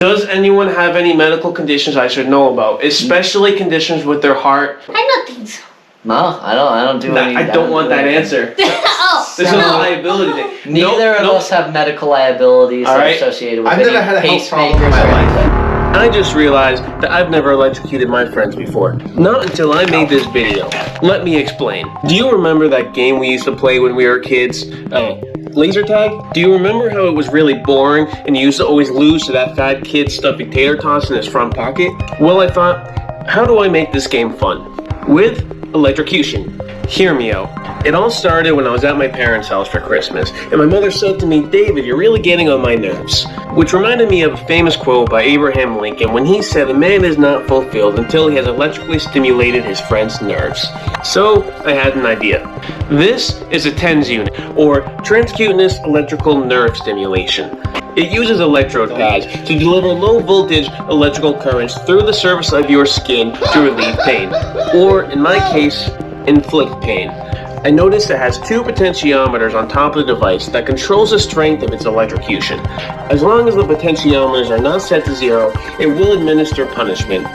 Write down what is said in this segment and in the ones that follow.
Does anyone have any medical conditions I should know about, especially conditions with their heart? I don't think so. No, I don't do any. I don't want that answer. Oh, This is a liability thing. Neither of us have medical liabilities that are associated with I've never had a health problem in pacemakers my or life. anything. I just realized that I've never electrocuted my friends before. Not until I made this video. Let me explain. Do you remember that game we used to play when we were kids? Laser tag? Do you remember how it was really boring and you used to always lose to that fat kid stuffing tater tots in his front pocket? Well, I thought, how do I make this game fun? With electrocution. Hear me out. It all started when I was at my parents' house for Christmas, and my mother said to me, "David, you're really getting on my nerves." Which reminded me of a famous quote by Abraham Lincoln when he said, "A man is not fulfilled until he has electrically stimulated his friend's nerves." So, I had an idea. This is a TENS unit, or transcutaneous electrical nerve stimulation. It uses electrode pads to deliver low voltage electrical currents through the surface of your skin to relieve pain, or in my case, inflict pain. I noticed it has two potentiometers on top of the device that controls the strength of its electrocution. As long as the potentiometers are not set to 0, it will administer punishment.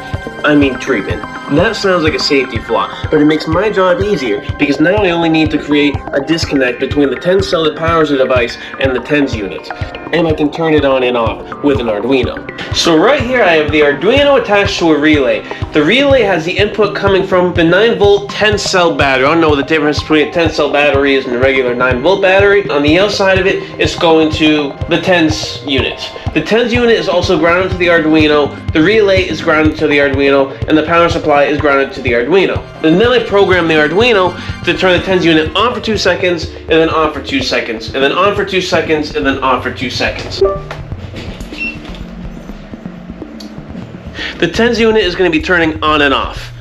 Treatment. That sounds like a safety flaw, but it makes my job easier because now I only need to create a disconnect between the TENS cell that powers the device and the TENS unit. And I can turn it on and off with an Arduino. So right here I have the Arduino attached to a relay. The relay has the input coming from the 9-volt 10-cell battery. I don't know what the difference between a 10-cell battery is and a regular 9-volt battery. On the outside of it, it's going to the TENS unit. The TENS unit is also grounded to the Arduino, the relay is grounded to the Arduino, and the power supply is grounded to the Arduino. And then I program the Arduino to turn the TENS unit on for 2 seconds, and then on for 2 seconds, and then on for 2 seconds, and then on for 2 seconds. The TENS unit is going to be turning on and off.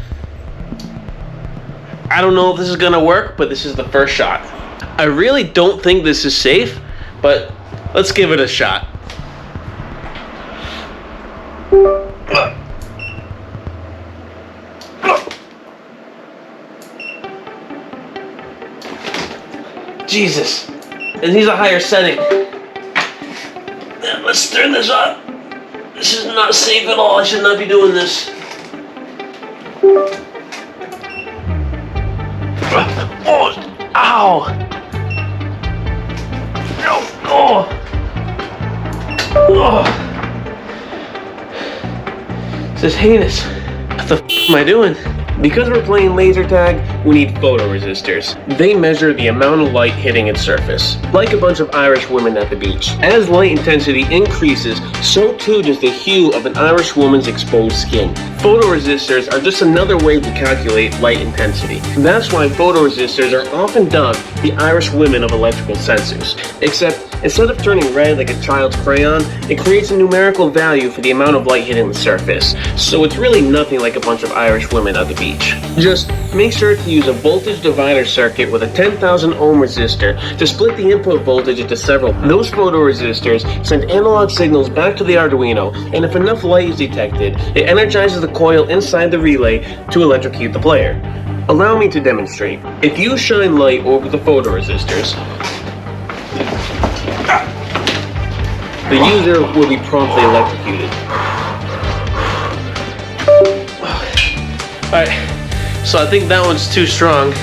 I don't know if this is going to work, but this is the first shot. I really don't think this is safe, but let's give it a shot. Jesus, it needs a higher setting. Let's turn this on. This is not safe at all. I should not be doing this. Oh, ow. No, oh. Oh. This is heinous. What the f am I doing? Because we're playing laser tag, we need photoresistors. They measure the amount of light hitting its surface, like a bunch of Irish women at the beach. As light intensity increases, so too does the hue of an Irish woman's exposed skin. Photoresistors are just another way to calculate light intensity. That's why photoresistors are often dubbed the Irish women of electrical sensors. Except, instead of turning red like a child's crayon, it creates a numerical value for the amount of light hitting the surface. So it's really nothing like a bunch of Irish women at the beach. Just make sure to use a voltage divider circuit with a 10,000 ohm resistor to split the input voltage into several. Those photoresistors send analog signals back to the Arduino, and if enough light is detected, it energizes the coil inside the relay to electrocute the player. Allow me to demonstrate. If you shine light over the photoresistors, the user will be promptly electrocuted. Alright, so I think that one's too strong.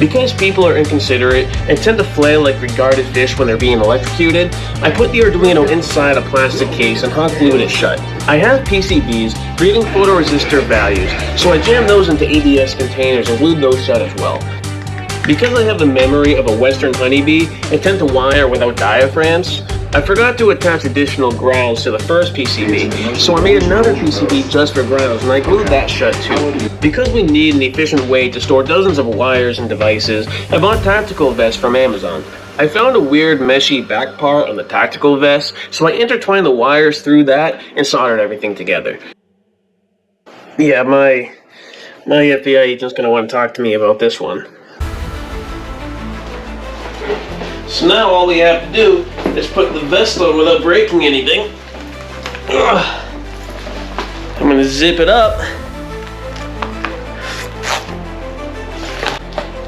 Because people are inconsiderate and tend to flail like regarded fish when they're being electrocuted, I put the Arduino inside a plastic case and hot glued it shut. I have PCBs reading photoresistor values, so I jammed those into ABS containers and glued those shut as well. Because I have the memory of a Western honeybee and tend to wire without diaphragms, I forgot to attach additional grounds to the first PCB, so I made another PCB just for grounds and I glued that shut too. Because we need an efficient way to store dozens of wires and devices, I bought tactical vests from Amazon. I found a weird meshy back part on the tactical vest, so I intertwined the wires through that and soldered everything together. Yeah, my FBI agent's gonna want to talk to me about this one. So now all we have to do is put the vest on without breaking anything. I'm going to zip it up.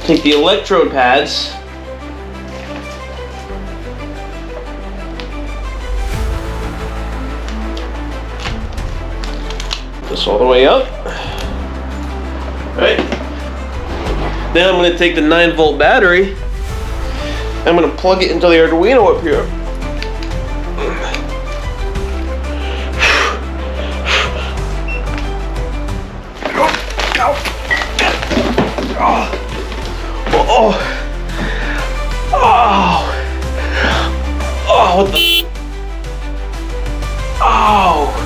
Take the electrode pads. this all the way up. Right. Now I'm going to take the 9-volt battery. I'm going to plug it into the Arduino up here. Oh, what the? Oh.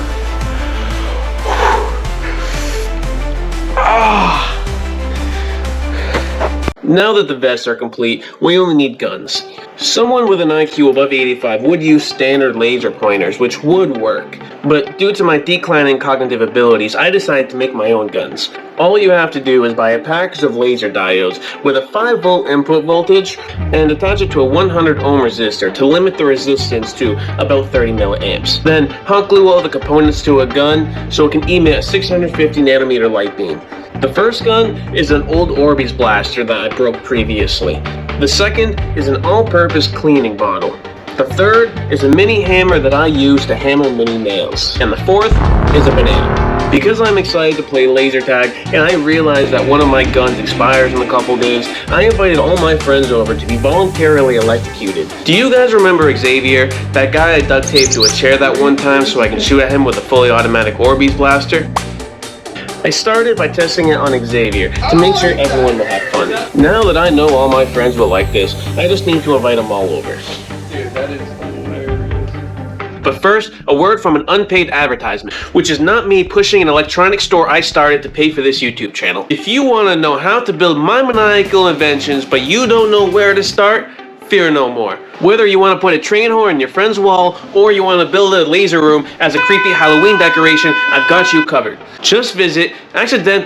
Now that the vests are complete, we only need guns. Someone with an IQ above 85 would use standard laser pointers, which would work. But due to my declining cognitive abilities, I decided to make my own guns. All you have to do is buy a package of laser diodes with a 5-volt input voltage and attach it to a 100 ohm resistor to limit the resistance to about 30 milliamps. Then hot glue all the components to a gun so it can emit a 650 nanometer light beam. The first gun is an old Orbeez blaster that I broke previously. The second is an all-purpose cleaning bottle. The third is a mini hammer that I use to hammer mini nails. And the fourth is a banana. Because I'm excited to play laser tag and I realize that one of my guns expires in a couple days, I invited all my friends over to be voluntarily electrocuted. Do you guys remember Xavier, that guy I duct taped to a chair that one time so I can shoot at him with a fully automatic Orbeez blaster? I started by testing it on Xavier to make sure everyone will have fun. Now that I know all my friends will like this, I just need to invite them all over. Dude, that is hilarious. But first, a word from an unpaid advertisement, which is not me pushing an electronics store I started to pay for this YouTube channel. If you want to know how to build my maniacal inventions, but you don't know where to start, fear no more. Whether you want to put a train horn in your friend's wall, or you want to build a laser room as a creepy Halloween decoration, I've got you covered. Just visit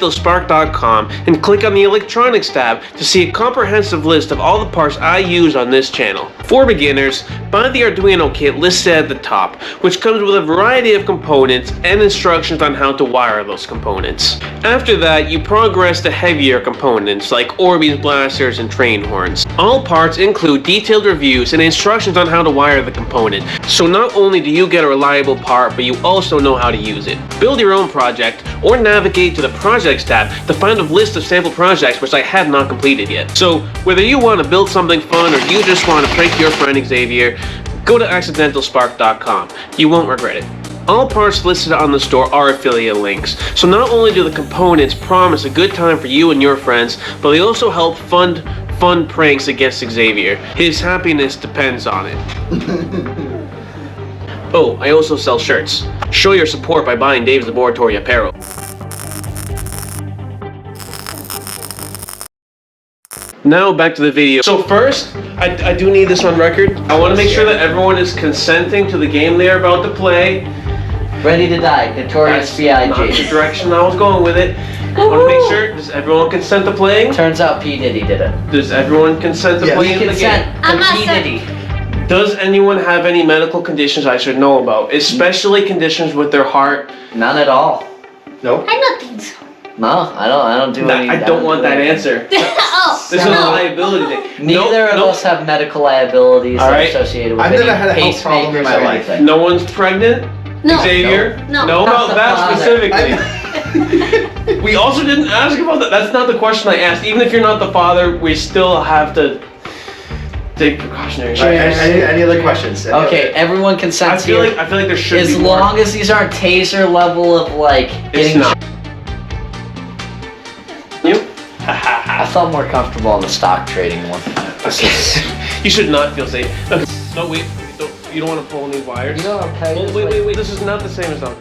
accidentalspark.com and click on the electronics tab to see a comprehensive list of all the parts I use on this channel. For beginners, buy the Arduino kit listed at the top, which comes with a variety of components and instructions on how to wire those components. After that, you progress to heavier components like Orbeez blasters and train horns. All parts include detailed reviews and instructions on how to wire the component, so not only do you get a reliable part, but you also know how to use it. Build your own project, or navigate to the Projects tab to find a list of sample projects which I have not completed yet. So, whether you want to build something fun or you just want to prank your friend Xavier, go to accidentalspark.com. You won't regret it. All parts listed on the store are affiliate links, so not only do the components promise a good time for you and your friends, but they also help fund fun pranks against Xavier. His happiness depends on it. Oh, I also sell shirts. Show your support by buying Dave's Laboratory apparel. Now back to the video. So first, I do need this on record. I want to make sure that everyone is consenting to the game they are about to play. Ready to die, Notorious B.I.G. Not the direction I was going with it. I want to make sure, does everyone consent to playing? Turns out P. Diddy did it. Does everyone consent to playing the game? Consent to P. Diddy. Does anyone have any medical conditions I should know about? Especially conditions with their heart? None at all. Nope. I don't think so. No, I don't do any. I don't want that answer. Oh, This is a liability thing. Neither of us have medical liabilities that are associated with I've any never had a health problem in pacemakers my or life. anything. No one's pregnant? No. Xavier? No. No, Not about the that father. specifically. We also didn't ask about that. That's not the question I asked. Even if you're not the father, we still have to take precautionary measures. Any other questions? Okay, everyone consents I feel here. like there should As be more. long as these aren't taser level of like It's getting. not. You? I felt more comfortable on the stock trading one. You should not feel safe. Okay. No, wait. You don't want to pull any wires? You know what I'm telling you? Wait. This is not the same as that.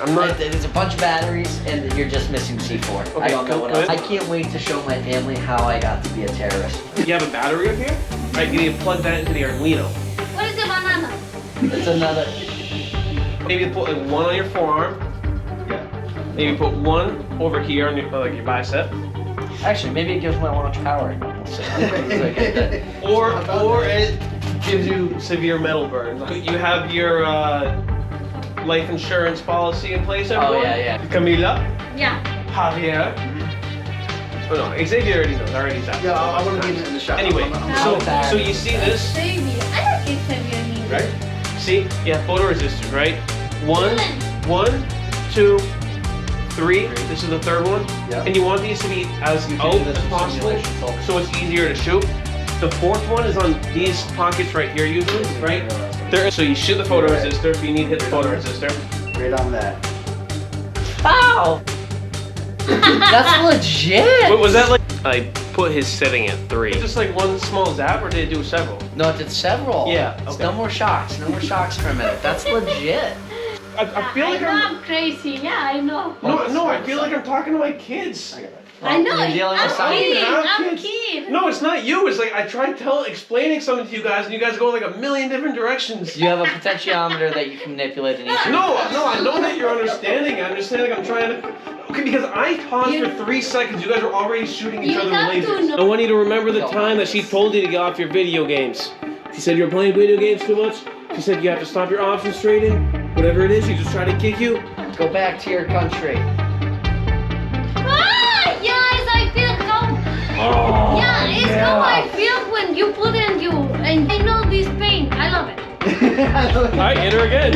I'm not. There's a bunch of batteries, and you're just missing C4. Okay, I don't know what else. good. I can't wait to show my family how I got to be a terrorist. You have a battery up here? Alright, you need to plug that into the Arduino. what is a banana? It's another. Maybe put like one on your forearm. Yeah. Maybe put one over here on your like your bicep. Actually, maybe it gives my launch power. We'll see. Or it gives you severe metal burns. You have your life insurance policy in place, everyone? Oh yeah. Camila, Yeah. Javier. Oh no, Xavier already knows. I already said. Yeah, I want to be in the shop. Anyway, I'm tired. so you see this, Baby. I don't think Xavier needs Right? see? Yeah, photoresistors, right? One, 2, 3. This is the third one. Yep. And you want these to be as out as possible, so it's easier to shoot. The fourth one is on these pockets right here usually, right? So you shoot the photoresistor if you need to hit the photoresistor. Right on that. Ow! That's legit! What was that like? I put his setting at 3. Just like one small zap, or did it do several? No, it did several. Yeah, It's okay. No more shocks for a minute. That's legit. I feel like I'm crazy. Yeah, I know. No, I feel like I'm talking to my kids. I know. You're dealing with I'm something. kid. I'm I'm kids. kid. No, it's not you. It's like I tried explaining something to you guys, and you guys go in like a million different directions. You have a potentiometer that you can manipulate in each. No, I know that you're understanding. I understand. Like I'm trying to. Okay, because I paused for 3 seconds. You guys are already shooting each You other have with to lasers. know. I want you to remember the time that she told you to get off your video games. She said you're playing video games too much. She said you have to stop your options trading. Whatever it is, you just try to kick you. Go back to your country. Ah, yes, I feel how. Oh, Yeah, it's how I feel when you put it in you, and I know this pain. I love it. Alright, hit her again.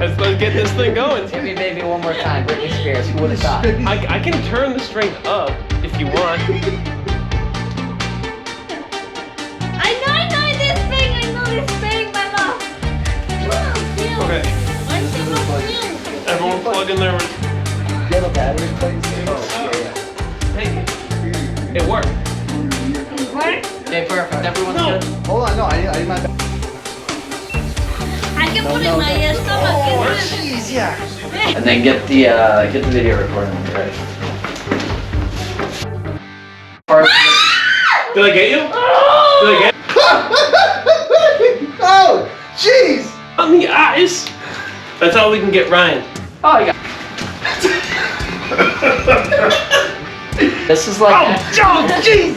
Let's get this thing going. Hit me, baby, one more time. Britney Spears. Who would have thought? I can turn the strength up if you want. I know this thing, my love. Wow, feel. Okay, I'm so much feel. everyone plug in their. You have a battery, please? Hey, it worked. What? Okay, perfect. Everyone's No. good? Hold on, no, I need my. I can put it in my stomach. Jeez, yeah. And then get the video recording ready. Did I get you? Did I get Oh, jeez. on the eyes? That's how we can get Ryan. Oh, you got. This is like. Oh, jeez!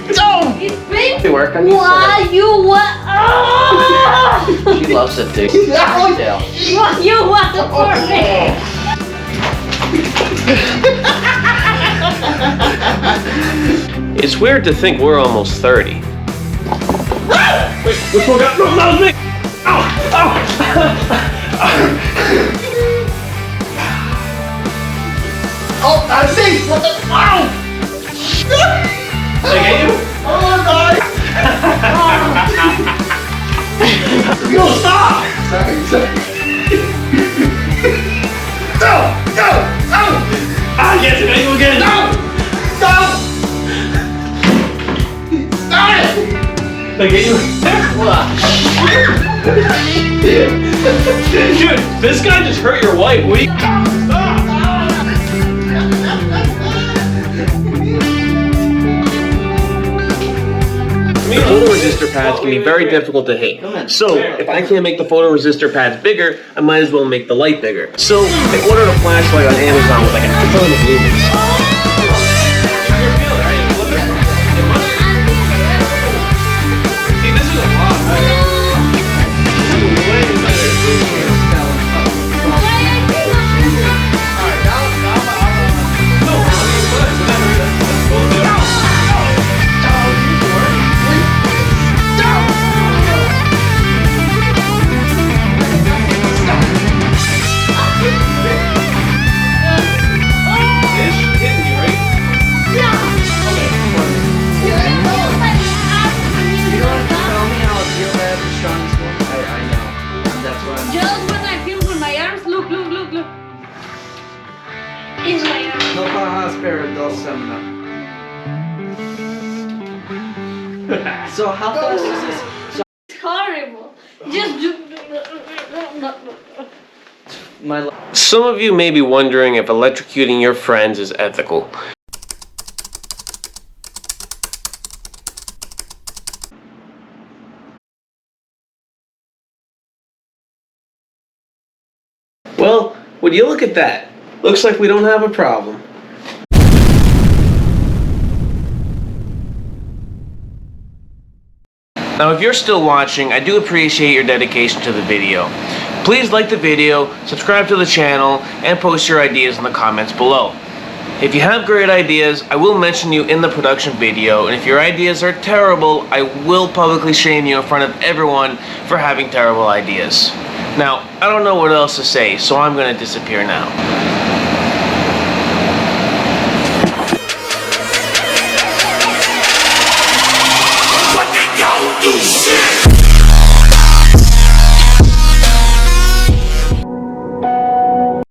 It's painful. You work on your Why side. you want? Ah! She loves it, dude. Ow. Dale. What you want for me? It's weird to think we're almost 30. Wait, which one got? No, that was me! Ow! Ow! Oh, I see. What the? Ow. Did I get you? Oh, God. No, stop! Sorry. No. Ah, yes, I got you again! Stop. Stop it. Did I get you? Dude, this guy just hurt your wife. What do you... Stop! Photoresistor pads can be very difficult to hit. So, if I can't make the photoresistor pads bigger, I might as well make the light bigger. So, I ordered a flashlight on Amazon with like a ton of lumens. See, this is a lot. This is way better. Just when I feel with my arms, look. It's my arms. No hospital, So how fast is this? It's horrible. Just do. My. Some of you may be wondering if electrocuting your friends is ethical. Well, would you look at that? Looks like we don't have a problem. Now, if you're still watching, I do appreciate your dedication to the video. Please like the video, subscribe to the channel, and post your ideas in the comments below. If you have great ideas, I will mention you in the production video, and if your ideas are terrible, I will publicly shame you in front of everyone for having terrible ideas. Now, I don't know what else to say, so I'm gonna disappear now.